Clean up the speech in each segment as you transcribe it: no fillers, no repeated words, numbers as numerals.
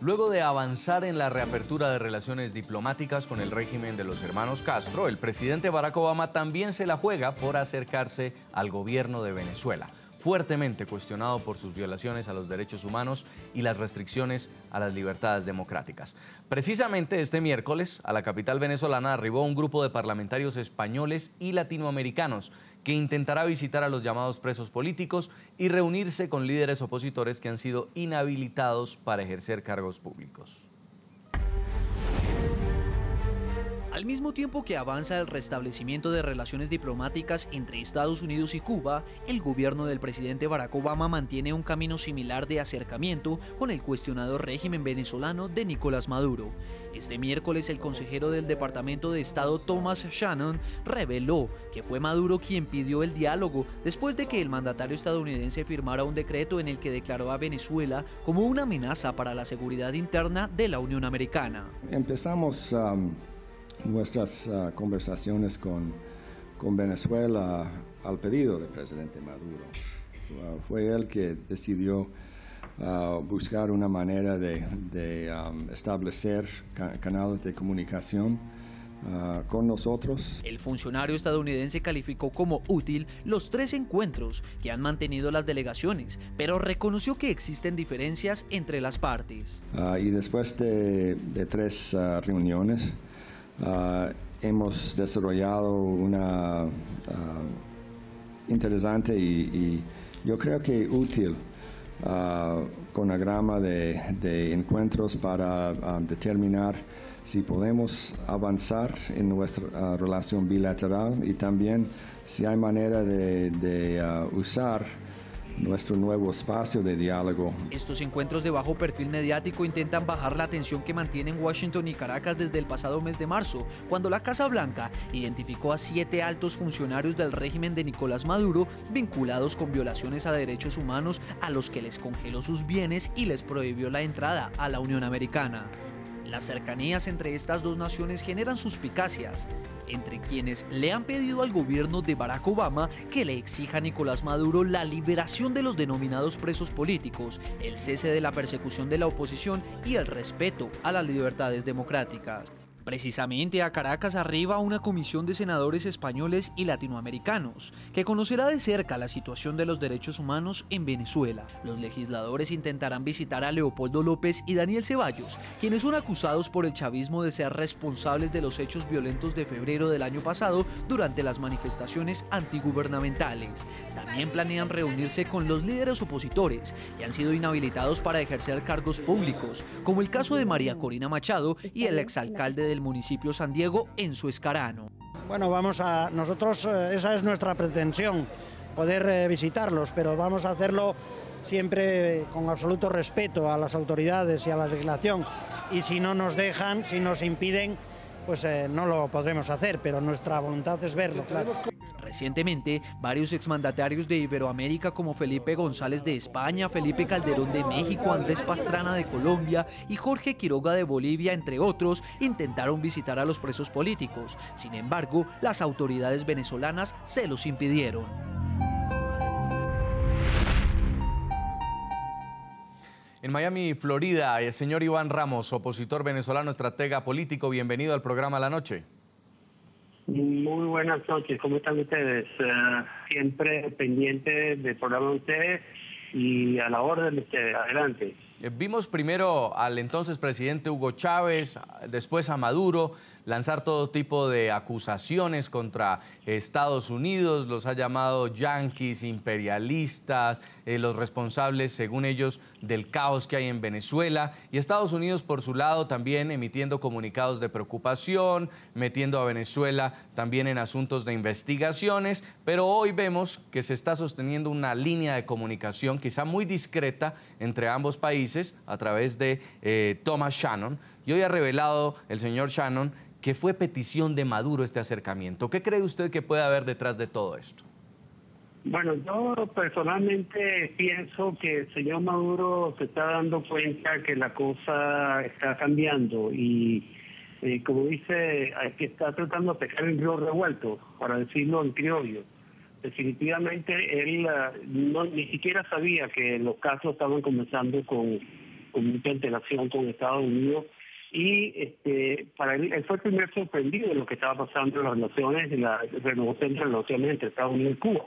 Luego de avanzar en la reapertura de relaciones diplomáticas con el régimen de los hermanos Castro, el presidente Barack Obama también se la juega por acercarse al gobierno de Venezuela, fuertemente cuestionado por sus violaciones a los derechos humanos y las restricciones a las libertades democráticas. Precisamente este miércoles, a la capital venezolana arribó un grupo de parlamentarios españoles y latinoamericanos que intentará visitar a los llamados presos políticos y reunirse con líderes opositores que han sido inhabilitados para ejercer cargos públicos. Al mismo tiempo que avanza el restablecimiento de relaciones diplomáticas entre Estados Unidos y Cuba, el gobierno del presidente Barack Obama mantiene un camino similar de acercamiento con el cuestionado régimen venezolano de Nicolás Maduro. Este miércoles, el consejero del Departamento de Estado Thomas Shannon reveló que fue Maduro quien pidió el diálogo después de que el mandatario estadounidense firmara un decreto en el que declaró a Venezuela como una amenaza para la seguridad interna de la Unión Americana. Empezamos nuestras conversaciones con Venezuela al pedido del presidente Maduro. Fue él que decidió buscar una manera de establecer canales de comunicación con nosotros. El funcionario estadounidense calificó como útil los 3 encuentros que han mantenido las delegaciones, pero reconoció que existen diferencias entre las partes. Y después de 3 reuniones, hemos desarrollado una interesante y yo creo que útil cronograma de encuentros para determinar si podemos avanzar en nuestra relación bilateral y también si hay manera de usar nuestro nuevo espacio de diálogo. Estos encuentros de bajo perfil mediático intentan bajar la tensión que mantienen Washington y Caracas desde el pasado mes de marzo, cuando la Casa Blanca identificó a 7 altos funcionarios del régimen de Nicolás Maduro vinculados con violaciones a derechos humanos a los que les congeló sus bienes y les prohibió la entrada a la Unión Americana. Las cercanías entre estas dos naciones generan suspicacias entre quienes le han pedido al gobierno de Barack Obama que le exija a Nicolás Maduro la liberación de los denominados presos políticos, el cese de la persecución de la oposición y el respeto a las libertades democráticas. Precisamente a Caracas arriba una comisión de senadores españoles y latinoamericanos que conocerá de cerca la situación de los derechos humanos en Venezuela. Los legisladores intentarán visitar a Leopoldo López y Daniel Ceballos, quienes son acusados por el chavismo de ser responsables de los hechos violentos de febrero del año pasado durante las manifestaciones antigubernamentales. También planean reunirse con los líderes opositores que han sido inhabilitados para ejercer cargos públicos, como el caso de María Corina Machado y el exalcalde del municipio San Diego, Enzo Escarano. Bueno, nosotros esa es nuestra pretensión, poder visitarlos, pero vamos a hacerlo siempre con absoluto respeto a las autoridades y a la legislación, y si no nos dejan, si nos impiden, pues no lo podremos hacer, pero nuestra voluntad es verlo, claro. Recientemente, varios exmandatarios de Iberoamérica como Felipe González de España, Felipe Calderón de México, Andrés Pastrana de Colombia y Jorge Quiroga de Bolivia, entre otros, intentaron visitar a los presos políticos. Sin embargo, las autoridades venezolanas se los impidieron. En Miami, Florida, el señor Iván Ramos, opositor venezolano, estratega político, bienvenido al programa La Noche. Muy buenas noches, ¿cómo están ustedes? Siempre pendiente del programa de ustedes y a la orden de ustedes. Adelante. Vimos primero al entonces presidente Hugo Chávez, después a Maduro, lanzar todo tipo de acusaciones contra Estados Unidos, los ha llamado yanquis, imperialistas, los responsables, según ellos, del caos que hay en Venezuela. Y Estados Unidos, por su lado, también emitiendo comunicados de preocupación, metiendo a Venezuela también en asuntos de investigaciones. Pero hoy vemos que se está sosteniendo una línea de comunicación, quizá muy discreta, entre ambos países, a través de Thomas Shannon. Y hoy ha revelado el señor Shannon que fue petición de Maduro este acercamiento. ¿Qué cree usted que puede haber detrás de todo esto? Bueno, yo personalmente pienso que el señor Maduro se está dando cuenta que la cosa está cambiando y, como dice, que está tratando de pescar en río revuelto, para decirlo en criollo. Definitivamente él ni siquiera sabía que los casos estaban comenzando con con mucha antelación con Estados Unidos. Y para él fue el primer sorprendido de lo que estaba pasando en las relaciones, en la renovación de las relaciones entre Estados Unidos y Cuba.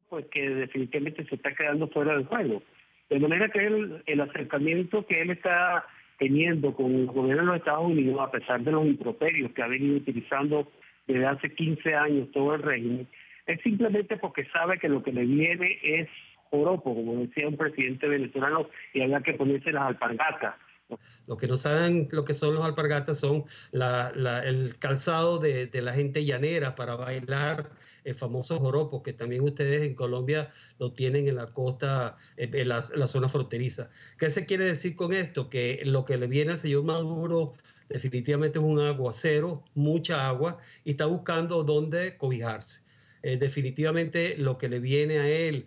Pues que definitivamente se está quedando fuera del juego. De manera que el acercamiento que él está teniendo con el gobierno de los Estados Unidos, a pesar de los improperios que ha venido utilizando desde hace 15 años todo el régimen, es simplemente porque sabe que lo que le viene es joropo, como decía un presidente venezolano, y había que ponerse las alpargatas. Los que no saben lo que son los alpargatas son el calzado de la gente llanera para bailar el famoso joropo, que también ustedes en Colombia lo tienen en la costa, en la zona fronteriza. ¿Qué se quiere decir con esto? Que lo que le viene al señor Maduro definitivamente es un aguacero, mucha agua, y está buscando dónde cobijarse. Definitivamente lo que le viene a él,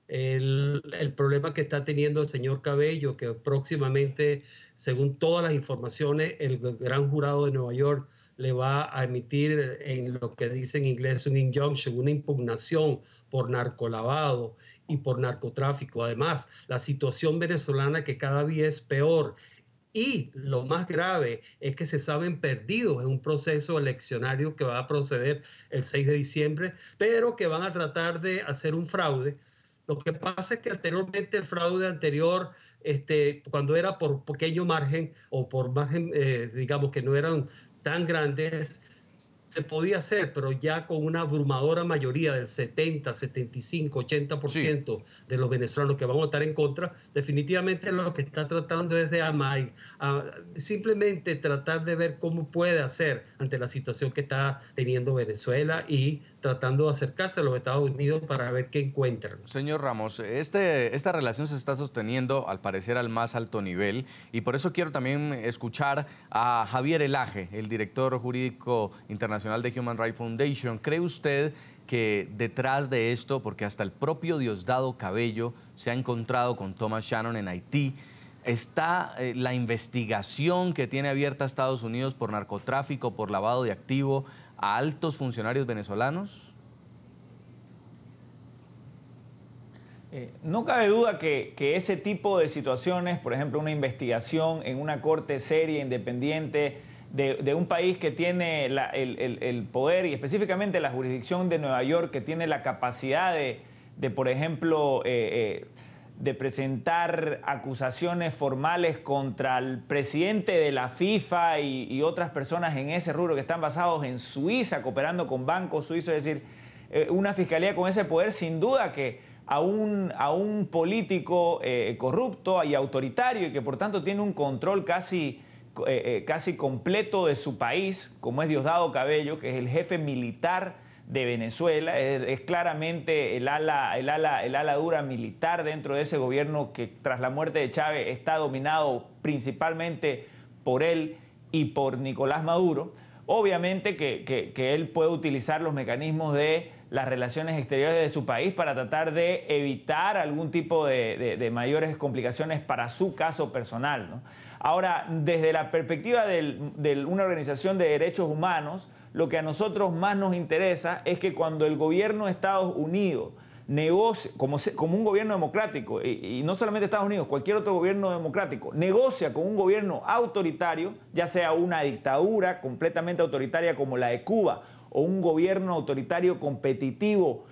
el problema que está teniendo el señor Cabello, que próximamente, según todas las informaciones, el gran jurado de Nueva York le va a emitir en lo que dice en inglés un injunction, una impugnación por narcolavado y por narcotráfico. Además, la situación venezolana que cada día es peor. Y lo más grave es que se saben perdidos en un proceso eleccionario que va a proceder el 6 de diciembre, pero que van a tratar de hacer un fraude. Lo que pasa es que anteriormente el fraude anterior, cuando era por pequeño margen o por margen, digamos que no eran tan grandes, se podía hacer, pero ya con una abrumadora mayoría del 70, 75, 80% de los venezolanos que van a votar en contra, definitivamente lo que está tratando es de simplemente tratar de ver cómo puede hacer ante la situación que está teniendo Venezuela y tratando de acercarse a los Estados Unidos para ver qué encuentran. Señor Ramos, esta relación se está sosteniendo al parecer al más alto nivel y por eso quiero también escuchar a Javier Elaje, el director jurídico internacional de Human Rights Foundation. ¿Cree usted que detrás de esto, porque hasta el propio Diosdado Cabello se ha encontrado con Thomas Shannon en Haití, está la investigación que tiene abierta Estados Unidos por narcotráfico, por lavado de activo a altos funcionarios venezolanos? No cabe duda que ese tipo de situaciones, por ejemplo, una investigación en una corte seria, independiente, de un país que tiene el poder y específicamente la jurisdicción de Nueva York, que tiene la capacidad de por ejemplo, de presentar acusaciones formales contra el presidente de la FIFA y otras personas en ese rubro que están basados en Suiza, cooperando con bancos suizos, es decir, una fiscalía con ese poder, sin duda que a un político corrupto y autoritario y que por tanto tiene un control casi completo de su país, como es Diosdado Cabello, que es el jefe militar de Venezuela, es claramente el ala dura militar dentro de ese gobierno que tras la muerte de Chávez está dominado principalmente por él y por Nicolás Maduro. Obviamente que él puede utilizar los mecanismos de las relaciones exteriores de su país para tratar de evitar algún tipo de mayores complicaciones para su caso personal, ¿no? Ahora, desde la perspectiva de una organización de derechos humanos, lo que a nosotros más nos interesa es que cuando el gobierno de Estados Unidos negocia, como un gobierno democrático, y no solamente Estados Unidos, cualquier otro gobierno democrático, negocia con un gobierno autoritario, ya sea una dictadura completamente autoritaria como la de Cuba, o un gobierno autoritario competitivo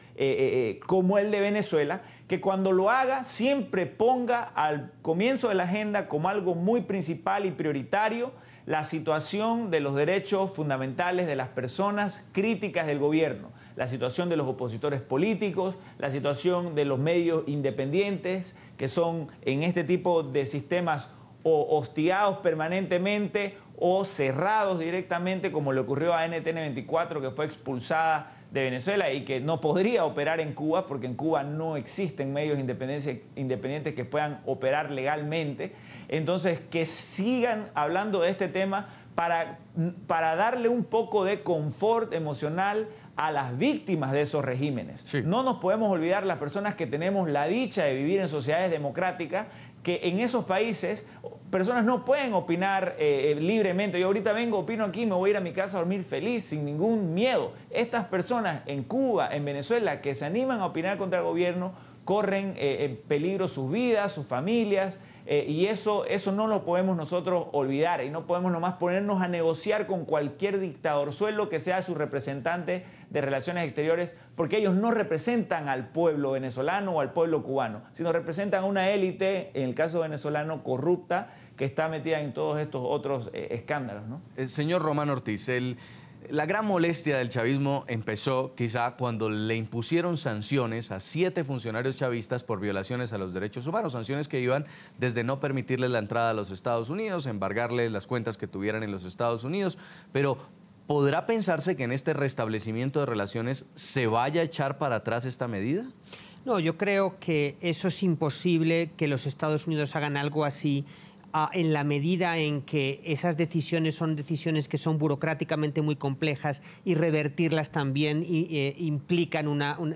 como el de Venezuela, que cuando lo haga siempre ponga al comienzo de la agenda como algo muy principal y prioritario la situación de los derechos fundamentales de las personas críticas del gobierno, la situación de los opositores políticos, la situación de los medios independientes que son en este tipo de sistemas o hostigados permanentemente o cerrados directamente, como le ocurrió a NTN24, que fue expulsada de Venezuela y que no podría operar en Cuba porque en Cuba no existen medios independientes que puedan operar legalmente. Entonces, que sigan hablando de este tema para darle un poco de confort emocional a las víctimas de esos regímenes. Sí. No nos podemos olvidar las personas que tenemos la dicha de vivir en sociedades democráticas, que en esos países personas no pueden opinar libremente. Yo ahorita vengo, opino aquí, me voy a ir a mi casa a dormir feliz, sin ningún miedo. Estas personas en Cuba, en Venezuela, que se animan a opinar contra el gobierno, corren en peligro sus vidas, sus familias, Y eso no lo podemos nosotros olvidar y no podemos nomás ponernos a negociar con cualquier dictadorzuelo que sea su representante de relaciones exteriores, porque ellos no representan al pueblo venezolano o al pueblo cubano, sino representan a una élite, en el caso venezolano, corrupta, que está metida en todos estos otros escándalos, ¿no? Señor Román Ortiz, la gran molestia del chavismo empezó quizá cuando le impusieron sanciones a 7 funcionarios chavistas por violaciones a los derechos humanos, sanciones que iban desde no permitirles la entrada a los Estados Unidos, embargarles las cuentas que tuvieran en los Estados Unidos, pero ¿podrá pensarse que en este restablecimiento de relaciones se vaya a echar para atrás esta medida? No, yo creo que eso es imposible, que los Estados Unidos hagan algo así en la medida en que esas decisiones son decisiones que son burocráticamente muy complejas y revertirlas también implican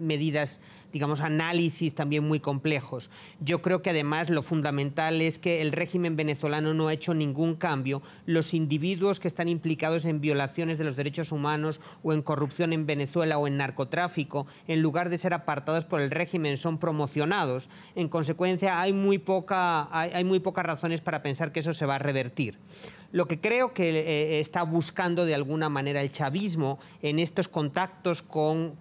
medidas, digamos, análisis también muy complejos. Yo creo que además lo fundamental es que el régimen venezolano no ha hecho ningún cambio. Los individuos que están implicados en violaciones de los derechos humanos o en corrupción en Venezuela o en narcotráfico, en lugar de ser apartados por el régimen, son promocionados. En consecuencia, hay muy pocas razones para pensar que eso se va a revertir. Lo que creo que está buscando de alguna manera el chavismo en estos contactos con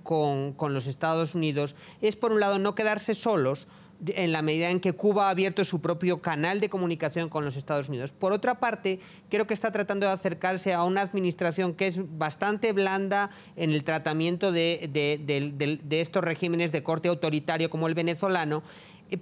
los Estados Unidos es, por un lado, no quedarse solos en la medida en que Cuba ha abierto su propio canal de comunicación con los Estados Unidos. Por otra parte, creo que está tratando de acercarse a una administración que es bastante blanda en el tratamiento de estos regímenes de corte autoritario como el venezolano,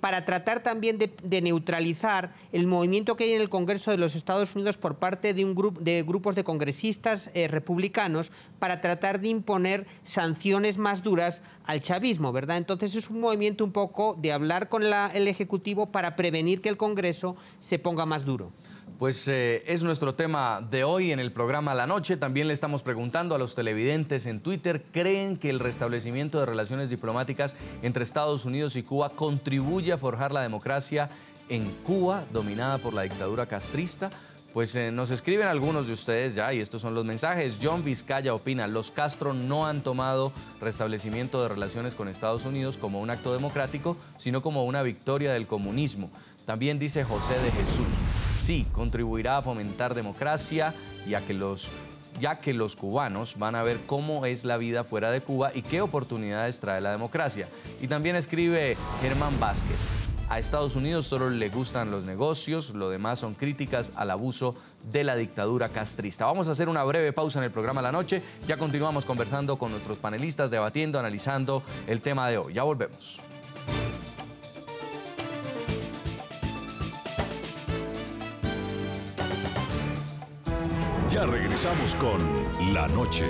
para tratar también de neutralizar el movimiento que hay en el Congreso de los Estados Unidos por parte de grupos de congresistas republicanos para tratar de imponer sanciones más duras al chavismo, ¿verdad? Entonces es un movimiento un poco de hablar con el Ejecutivo para prevenir que el Congreso se ponga más duro. Pues es nuestro tema de hoy en el programa La Noche. También le estamos preguntando a los televidentes en Twitter, ¿creen que el restablecimiento de relaciones diplomáticas entre Estados Unidos y Cuba contribuye a forjar la democracia en Cuba, dominada por la dictadura castrista? Pues nos escriben algunos de ustedes ya, y estos son los mensajes. John Vizcaya opina: los Castro no han tomado restablecimiento de relaciones con Estados Unidos como un acto democrático, sino como una victoria del comunismo. También dice José de Jesús: sí, contribuirá a fomentar democracia, ya que los cubanos van a ver cómo es la vida fuera de Cuba y qué oportunidades trae la democracia. Y también escribe Germán Vázquez: a Estados Unidos solo le gustan los negocios, lo demás son críticas al abuso de la dictadura castrista. Vamos a hacer una breve pausa en el programa La Noche. Ya continuamos conversando con nuestros panelistas, debatiendo, analizando el tema de hoy. Ya volvemos. Ya regresamos con La Noche.